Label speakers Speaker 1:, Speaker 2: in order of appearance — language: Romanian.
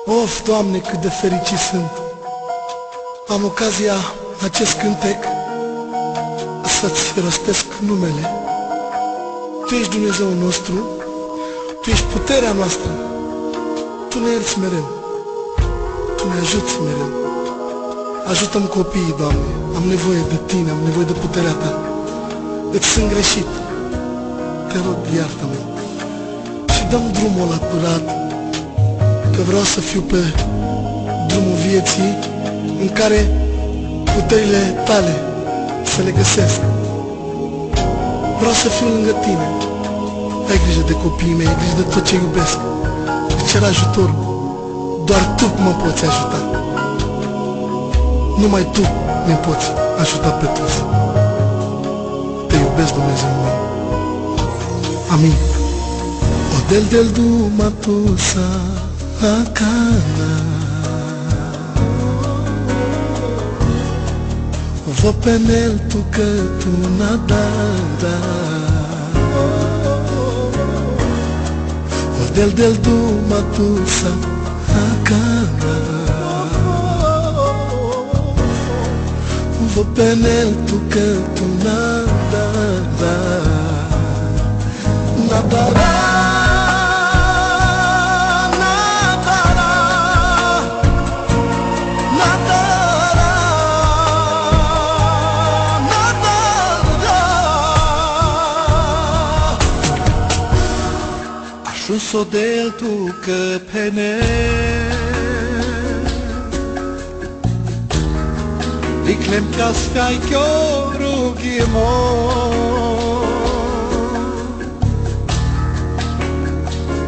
Speaker 1: Of, Doamne, cât de fericit sunt! Am ocazia, acest cântec, să-ți rostesc numele. Tu ești Dumnezeu nostru, Tu ești puterea noastră, Tu ne ierți mereu, Tu ne ajuți mereu. Ajută-mi copiii, Doamne, am nevoie de Tine, am nevoie de puterea Ta. Îți sunt greșit, Te rog, iartă-mă și dă-mi drumul ăla curat, că vreau să fiu pe drumul vieții în care puterile Tale să le găsesc. Vreau să fiu lângă Tine. Ai grijă de copiii mei, ai grijă de tot ce iubesc. Îți cer ajutor. Doar Tu mă poți ajuta. Numai Tu ne poți ajuta pe toți. Te iubesc, Dumnezeu meu. Amin. O del dumatusa akana Vou penel tu că tu nadada O del dumatusa akana Vou penel tu că tu nadada Nadara So del tu că pene Riclem ca stai chioro ghimo